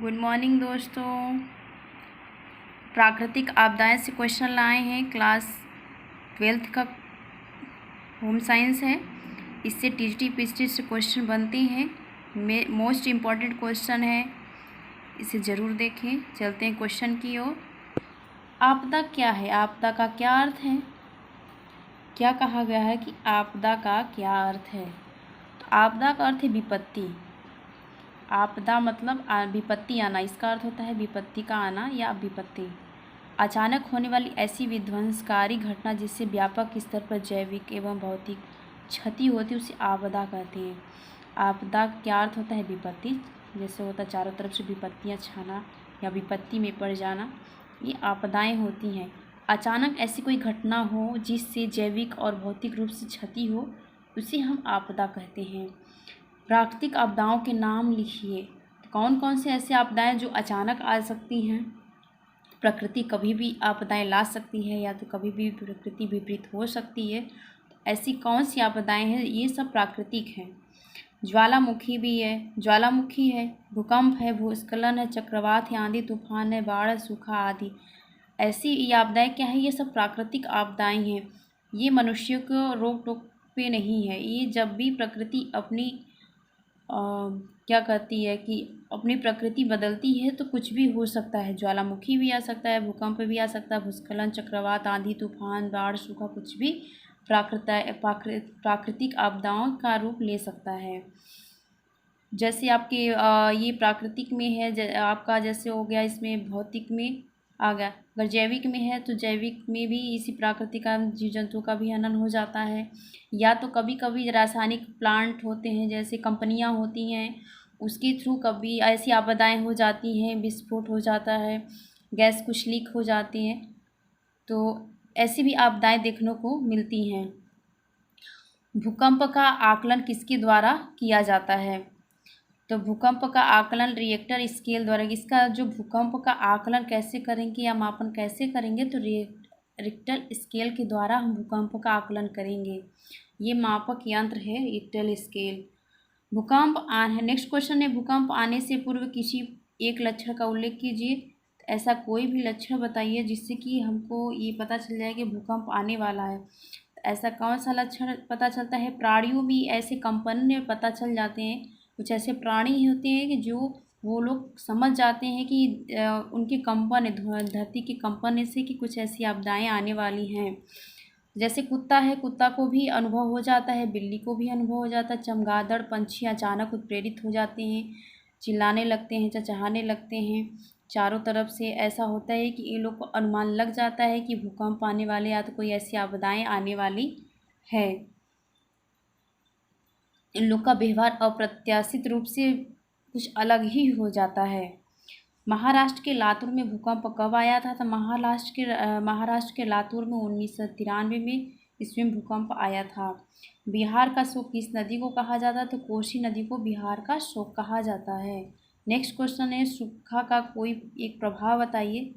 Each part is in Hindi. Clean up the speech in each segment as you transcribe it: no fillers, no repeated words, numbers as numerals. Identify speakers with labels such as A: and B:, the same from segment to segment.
A: गुड मॉर्निंग दोस्तों। प्राकृतिक आपदाएं से क्वेश्चन लाए हैं। क्लास 12th का होम साइंस है। इससे टीजीटी पीजीटी से क्वेश्चन बनते हैं। मोस्ट इम्पॉर्टेंट क्वेश्चन है, इसे ज़रूर देखें। चलते हैं क्वेश्चन की ओर। आपदा क्या है? आपदा का क्या अर्थ है? क्या कहा गया है कि आपदा का क्या अर्थ है? तो आपदा का अर्थ है विपत्ति। आपदा मतलब विपत्ति आना, इसका अर्थ होता है विपत्ति का आना या विपत्ति। अचानक होने वाली ऐसी विध्वंसकारी घटना जिससे व्यापक स्तर पर जैविक एवं भौतिक क्षति होती है उसे आपदा कहते हैं। आपदा क्या अर्थ होता है? विपत्ति। जैसे होता है चारों तरफ से विपत्तियां छाना या विपत्ति में पड़ जाना, ये आपदाएं होती हैं। अचानक ऐसी कोई घटना हो जिससे जैविक और भौतिक रूप से क्षति हो, उसे हम आपदा कहते हैं। प्राकृतिक आपदाओं के नाम लिखिए। कौन कौन से ऐसे आपदाएं जो अचानक आ सकती हैं? प्रकृति कभी भी आपदाएं ला सकती है या तो कभी भी प्रकृति विपरीत हो सकती है। तो ऐसी कौन सी आपदाएं हैं? ये सब प्राकृतिक हैं। ज्वालामुखी भी है, ज्वालामुखी है, भूकंप है, भूस्खलन है, चक्रवात है, आंधी तूफान है, बाढ़, सूखा आदि। ऐसी ये आपदाएं क्या है? ये सब प्राकृतिक आपदाएं हैं। ये मनुष्य को रोक टोक पे नहीं है। ये जब भी प्रकृति अपनी क्या कहती है कि अपनी प्रकृति बदलती है तो कुछ भी हो सकता है। ज्वालामुखी भी आ सकता है, भूकंप भी आ सकता है, भूस्खलन, चक्रवात, आंधी तूफान, बाढ़, सूखा, कुछ भी प्राकृतिक आपदाओं का रूप ले सकता है। जैसे आपके ये प्राकृतिक में है, आपका जैसे हो गया, इसमें भौतिक में आ गया। अगर जैविक में है तो जैविक में भी इसी प्राकृतिक जीव जंतुओं का भी हनन हो जाता है। या तो कभी कभी रासायनिक प्लांट होते हैं, जैसे कंपनियां होती हैं, उसके थ्रू कभी ऐसी आपदाएं हो जाती हैं, विस्फोट हो जाता है, गैस कुछ लीक हो जाती हैं, तो ऐसी भी आपदाएं देखने को मिलती हैं। भूकंप का आकलन किसके द्वारा किया जाता है? तो भूकंप का आकलन रिएक्टर स्केल द्वारा। इसका जो भूकंप का आकलन कैसे करेंगे या मापन कैसे करेंगे? तो रिक्टर स्केल के द्वारा हम भूकंप का आकलन करेंगे। ये मापक यंत्र है रिक्टर स्केल। भूकंप नेक्स्ट क्वेश्चन है, भूकंप आने से पूर्व किसी एक लक्षण का उल्लेख कीजिए। ऐसा कोई भी लक्षण बताइए जिससे कि हमको ये पता चल जाए कि भूकंप आने वाला है। ऐसा कौन सा लक्षण पता चलता है? प्राणियों भी ऐसे कंपन में पता चल जाते हैं। कुछ ऐसे प्राणी होते हैं कि जो वो लोग समझ जाते हैं कि उनके कंपन, धरती के कंपन से कि कुछ ऐसी आपदाएं आने वाली हैं। जैसे कुत्ता है, कुत्ता को भी अनुभव हो जाता है, बिल्ली को भी अनुभव हो जाता है। चमगादड़ पंछी अचानक उत्प्रेरित हो जाते हैं, चिल्लाने लगते हैं, चहचहाने लगते हैं। चारों तरफ से ऐसा होता है कि इन लोग को अनुमान लग जाता है कि भूकंप आने वाले या तो कोई ऐसी आपदाएं आने वाली है। इन लोग का व्यवहार अप्रत्याशित रूप से कुछ अलग ही हो जाता है। महाराष्ट्र के लातूर में भूकंप कब आया था? तो महाराष्ट्र के लातूर में 1993 में इसमें भूकंप आया था। बिहार का शोक किस नदी को कहा जाता है? तो कोसी नदी को बिहार का शोक कहा जाता है। नेक्स्ट क्वेश्चन है, सूखा का कोई एक प्रभाव बताइए।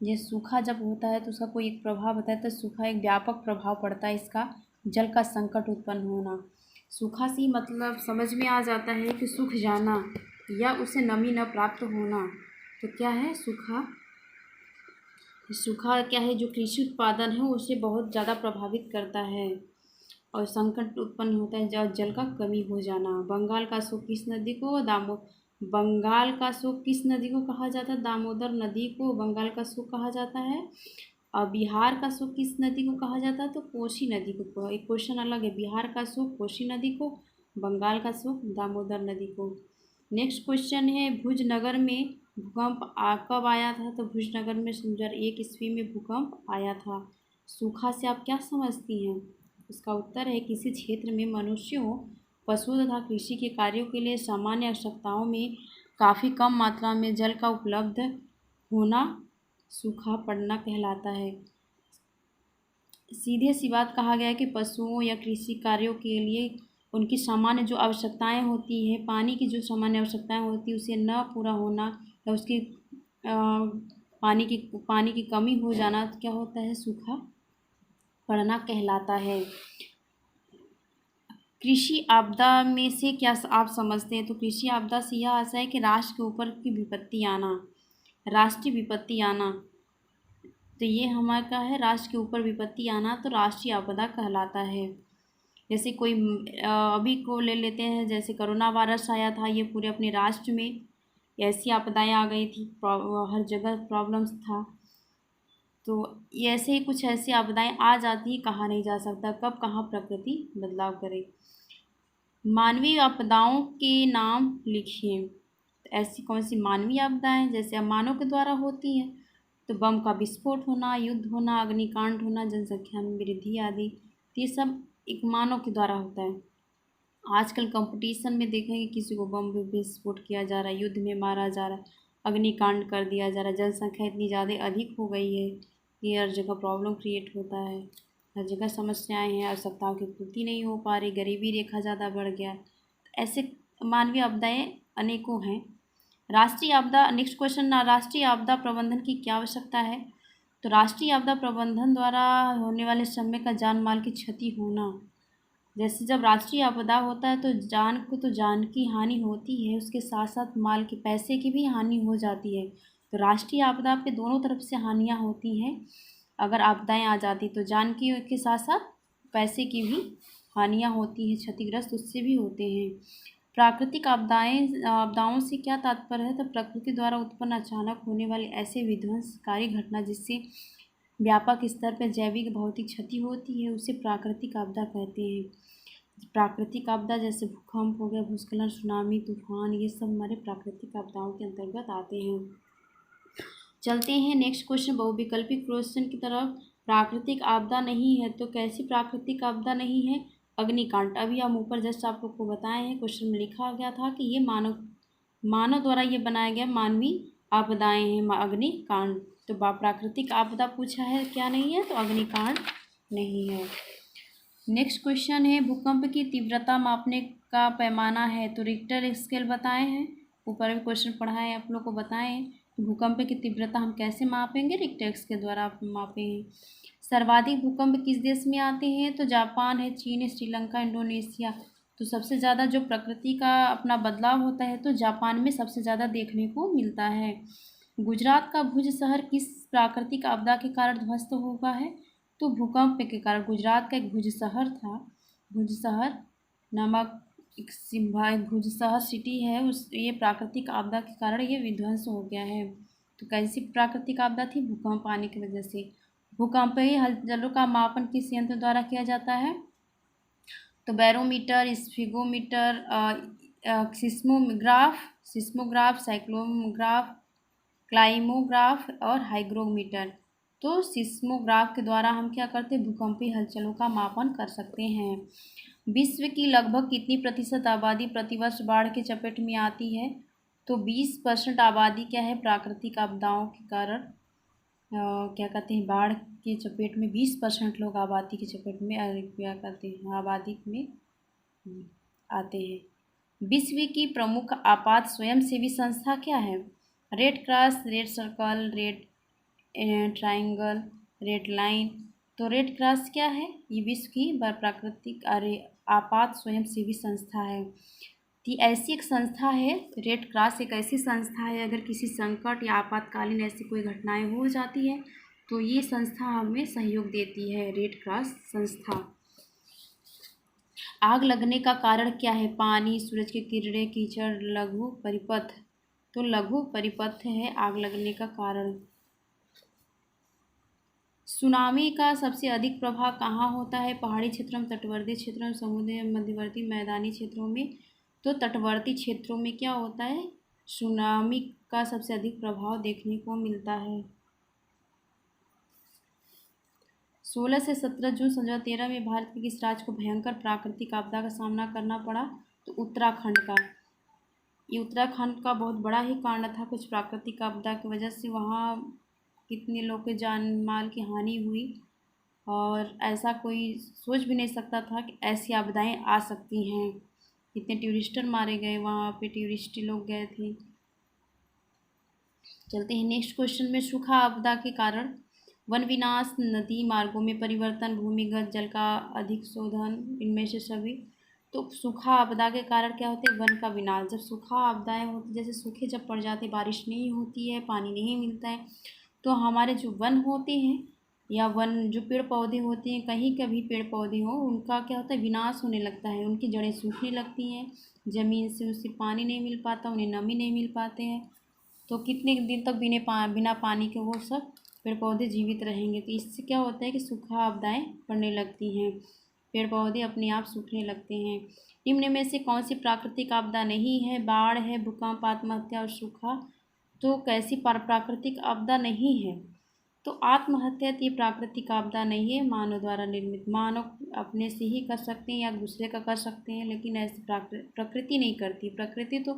A: ये सूखा जब होता है तो उसका कोई एक प्रभाव बताए। तो सूखा एक व्यापक प्रभाव पड़ता है इसका, जल का संकट उत्पन्न होना। सूखा से मतलब समझ में आ जाता है कि सूख जाना या उसे नमी न प्राप्त होना। तो क्या है सूखा? सूखा क्या है? जो कृषि उत्पादन है उसे बहुत ज़्यादा प्रभावित करता है और संकट उत्पन्न होता है, जल का कमी हो जाना। बंगाल का शोक किस नदी को? बंगाल का शोक किस नदी को कहा जाता है? दामोदर नदी को बंगाल का शोक कहा जाता है। और बिहार का शोक किस नदी को कहा जाता है? तो कोसी नदी को। एक क्वेश्चन अलग है, बिहार का शोक कोसी नदी को, बंगाल का शोक दामोदर नदी को। नेक्स्ट क्वेश्चन है, भुजनगर में भूकंप कब आया था? तो भुजनगर में 2001 ईस्वी में भूकंप आया था। सूखा से आप क्या समझती हैं? इसका उत्तर है, किसी क्षेत्र में मनुष्यों, पशुओं तथा कृषि के कार्यों के लिए सामान्य आवश्यकताओं में काफ़ी कम मात्रा में जल का उपलब्ध होना सूखा पड़ना कहलाता है। सीधे सी बात कहा गया है कि पशुओं या कृषि कार्यों के लिए उनकी सामान्य जो आवश्यकताएं होती हैं, पानी की जो सामान्य आवश्यकताएं होती हैं, उसे न पूरा होना या उसकी पानी की कमी हो जाना, तो क्या होता है? सूखा पड़ना कहलाता है। कृषि आपदा में से क्या आप समझते हैं? तो कृषि आपदा से यह आशय है कि राष्ट्र के ऊपर की विपत्ति आना, राष्ट्रीय विपत्ति आना। तो ये हमारा क्या है, राष्ट्र के ऊपर विपत्ति आना तो राष्ट्रीय आपदा कहलाता है। जैसे कोई अभी को ले लेते हैं, जैसे कोरोना वायरस आया था, ये पूरे अपने राष्ट्र में ऐसी आपदाएं आ गई थी, हर जगह प्रॉब्लम्स था। तो ये ऐसे ही कुछ ऐसी आपदाएं आ जाती हैं, कहा नहीं जा सकता कब कहाँ प्रकृति बदलाव करे। मानवीय आपदाओं के नाम लिखिए। तो ऐसी कौन सी मानवीय आपदाएं जैसे मानव के द्वारा होती हैं? तो बम का विस्फोट होना, युद्ध होना, अग्निकांड होना, जनसंख्या में वृद्धि आदि, तो ये सब एक मानव के द्वारा होता है। आजकल कंपटीशन में देखेंगे किसी को बम विस्फोट किया जा रहा है, युद्ध में मारा जा रहा है, अग्निकांड कर दिया जा रहा है। जनसंख्या इतनी ज़्यादा अधिक हो गई है कि हर जगह प्रॉब्लम क्रिएट होता है, हर जगह समस्याएं हैं, आवश्यकताओं की पूर्ति नहीं हो पा रही, गरीबी रेखा ज़्यादा बढ़ गया। ऐसे मानवीय आपदाएं अनेकों हैं। राष्ट्रीय आपदा, नेक्स्ट क्वेश्चन ना, राष्ट्रीय आपदा प्रबंधन की क्या आवश्यकता है? तो राष्ट्रीय आपदा प्रबंधन द्वारा होने वाले समय का जान माल की क्षति होना। जैसे जब राष्ट्रीय आपदा होता है तो जान की हानि होती है, उसके साथ साथ माल के पैसे की भी हानि हो जाती है। तो राष्ट्रीय आपदा पे दोनों तरफ से हानियाँ होती हैं। अगर आपदाएं आ जाती तो जान की के साथ साथ पैसे की भी हानियाँ होती हैं, क्षतिग्रस्त उससे भी होते हैं। प्राकृतिक आपदाओं से क्या तात्पर्य है? तो प्रकृति द्वारा उत्पन्न अचानक होने वाली ऐसे विध्वंसकारी घटना जिससे व्यापक स्तर पर जैविक भौतिक क्षति होती है, उसे प्राकृतिक आपदा कहते हैं। प्राकृतिक आपदा जैसे भूकंप हो गया, भूस्खलन, सुनामी, तूफान, ये सब हमारे प्राकृतिक आपदाओं के अंतर्गत आते हैं। चलते हैं नेक्स्ट क्वेश्चन, बहुविकल्पी क्वेश्चन की तरफ। प्राकृतिक आपदा नहीं है तो कैसी प्राकृतिक आपदा नहीं है? अग्निकांड। अभी हम ऊपर जस्ट आप लोग को बताए हैं, क्वेश्चन में लिखा गया था कि ये मानव द्वारा ये बनाया गया मानवीय आपदाएं हैं, अग्निकांड। तो प्राकृतिक आपदा पूछा है, क्या नहीं है? तो अग्निकांड नहीं है। नेक्स्ट क्वेश्चन है, भूकंप की तीव्रता मापने का पैमाना है तो रिक्टर स्केल बताए हैं। ऊपर भी क्वेश्चन पढ़ा है, आप लोग को बताएं भूकंप की तीव्रता हम कैसे मापेंगे, रिक्टर स्केल के द्वारा आप मापे हैं। सर्वाधिक भूकंप किस देश में आते हैं? तो जापान है, चीन है, श्रीलंका, इंडोनेशिया। तो सबसे ज़्यादा जो प्रकृति का अपना बदलाव होता है तो जापान में सबसे ज़्यादा देखने को मिलता है। गुजरात का भुज शहर किस प्राकृतिक आपदा के कारण ध्वस्त हुआ है? तो भूकंप के कारण। गुजरात का एक भुज शहर था, भुज शहर नामक एक भुज शहर सिटी है, उस ये प्राकृतिक आपदा के कारण ये विध्वंस हो गया है। तो कैसी प्राकृतिक आपदा थी? भूकंप आने की वजह से। भूकंपीय हलचलों का मापन किस यंत्र द्वारा किया जाता है? तो बैरोमीटर, स्फिगोमीटर, सिस्मोग्राफ, साइक्लोग्राफ, क्लाइमोग्राफ और हाइग्रोमीटर। तो सिस्मोग्राफ के द्वारा हम क्या करते हैं? भूकंपीय हलचलों का मापन कर सकते हैं। विश्व की लगभग कितनी प्रतिशत आबादी प्रतिवर्ष बाढ़ के चपेट में आती है? तो 20% आबादी क्या है, प्राकृतिक आपदाओं के कारण क्या कहते हैं, बाढ़ के चपेट में 20% लोग आबादी के चपेट में क्या कहते हैं, आबादी में आते हैं। विश्व की प्रमुख आपात स्वयंसेवी संस्था क्या है? Red cross, red circle, red triangle, red line. तो रेड क्रॉस क्या है? ये विश्व की प्राकृतिक आपात स्वयंसेवी संस्था है। तो ऐसी एक संस्था है, रेड क्रॉस एक ऐसी संस्था है, अगर किसी संकट या आपातकालीन ऐसी कोई घटनाएं हो जाती है तो ये संस्था हमें सहयोग देती है, रेड क्रॉस संस्था। आग लगने का कारण क्या है? पानी, सूरज की किरणें, कीचड़, लघु परिपथ। तो लघु परिपथ है आग लगने का कारण। सुनामी का सबसे अधिक प्रभाव कहाँ होता है? पहाड़ी क्षेत्रों में, तटवर्ती क्षेत्रों में, समुद्र मध्यवर्ती मैदानी क्षेत्रों में। तो तटवर्ती क्षेत्रों में क्या होता है? सुनामी का सबसे अधिक प्रभाव देखने को मिलता है। 16 से 17 जून 2013 में भारत के किस राज्य को भयंकर प्राकृतिक आपदा का सामना करना पड़ा? तो उत्तराखंड का। ये उत्तराखंड का बहुत बड़ा ही कांड था, कुछ प्राकृतिक आपदा की वजह से वहाँ कितने लोग के जान माल की हानि हुई, और ऐसा कोई सोच भी नहीं सकता था कि ऐसी आपदाएं आ सकती हैं। कितने टूरिस्टर मारे गए, वहाँ पे टूरिस्ट लोग गए थे। चलते हैं नेक्स्ट क्वेश्चन में, सूखा आपदा के कारण वन विनाश, नदी मार्गों में परिवर्तन, भूमिगत जल का अधिक शोधन, इनमें से सभी। तो सूखा आपदा के कारण क्या होते हैं, वन का विनाश। जब सूखा आपदाएं होती, जैसे सूखे जब पड़ जाते, बारिश नहीं होती है, पानी नहीं मिलता है, तो हमारे जो वन होते हैं या वन जो पेड़ पौधे होते हैं, कहीं का भी पेड़ पौधे हो, उनका क्या होता है, विनाश होने लगता है। उनकी जड़ें सूखने लगती हैं, ज़मीन से उसे पानी नहीं मिल पाता, उन्हें नमी नहीं मिल पाते हैं। तो कितने दिन तक बिना पानी के वो सब पेड़ पौधे जीवित रहेंगे। तो इससे क्या होता है कि सूखा आपदाएं पड़ने लगती हैं, पेड़ पौधे अपने आप सूखने लगते हैं। निम्न में से कौन सी प्राकृतिक आपदा नहीं है? बाढ़ है, भूकंप, आत्महत्या और सूखा। तो कैसी प्राकृतिक आपदा नहीं है? तो आत्महत्या तो ये प्राकृतिक आपदा नहीं है, मानव द्वारा निर्मित। मानव अपने से ही कर सकते हैं या दूसरे का कर सकते हैं, लेकिन ऐसी प्रकृति नहीं करती। प्रकृति तो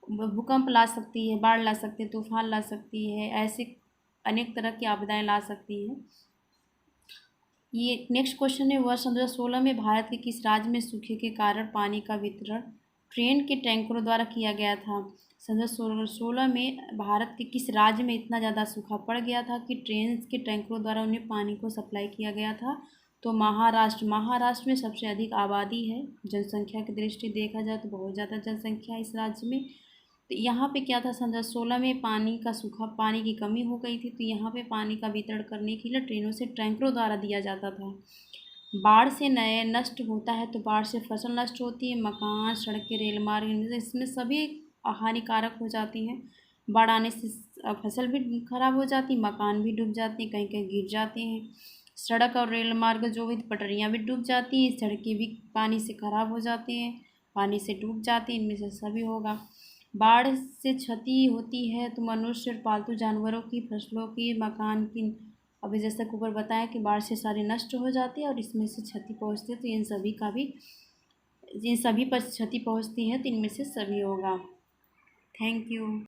A: भूकंप ला सकती है, बाढ़ ला सकती है, तूफान ला सकती है, ऐसे अनेक तरह की आपदाएं ला सकती है। ये नेक्स्ट क्वेश्चन है, वर्ष 2016 में भारत के किस राज्य में सूखे के कारण पानी का वितरण ट्रेन के टैंकरों द्वारा किया गया था? 2016 में भारत के किस राज्य में इतना ज़्यादा सूखा पड़ गया था कि ट्रेन के टैंकरों द्वारा उन्हें पानी को सप्लाई किया गया था? तो महाराष्ट्र में सबसे अधिक आबादी है। जनसंख्या की दृष्टि देखा जाए तो बहुत ज़्यादा जनसंख्या है इस राज्य में। तो यहाँ पे क्या था, 2016 में पानी की कमी हो गई थी, तो यहाँ पे पानी का वितरण करने के लिए ट्रेनों से टैंकरों द्वारा दिया जाता था। बाढ़ से नए नष्ट होता है, तो बाढ़ से फसल नष्ट होती है, मकान, सड़कें, रेल मार्ग, इसमें सभी हानिकारक हो जाती हैं। बाढ़ आने से फसल भी खराब हो जाती, मकान भी डूब जाते हैं, कहीं कहीं गिर जाते हैं। सड़क और रेल मार्ग जो भी, पटरियाँ भी डूब जाती हैं, सड़कें भी पानी से खराब हो जाती हैं, पानी से डूब जाती हैं। इनमें से सभी होगा। बाढ़ से क्षति होती है तो मनुष्य और पालतू जानवरों की, फसलों की, मकान की। अभी जैसा कि ऊपर बताया कि बाढ़ से सारे नष्ट हो जाते हैं और इसमें से क्षति पहुंचती है, तो इन सभी पर क्षति पहुंचती है, तो इनमें से सभी होगा। Thank you.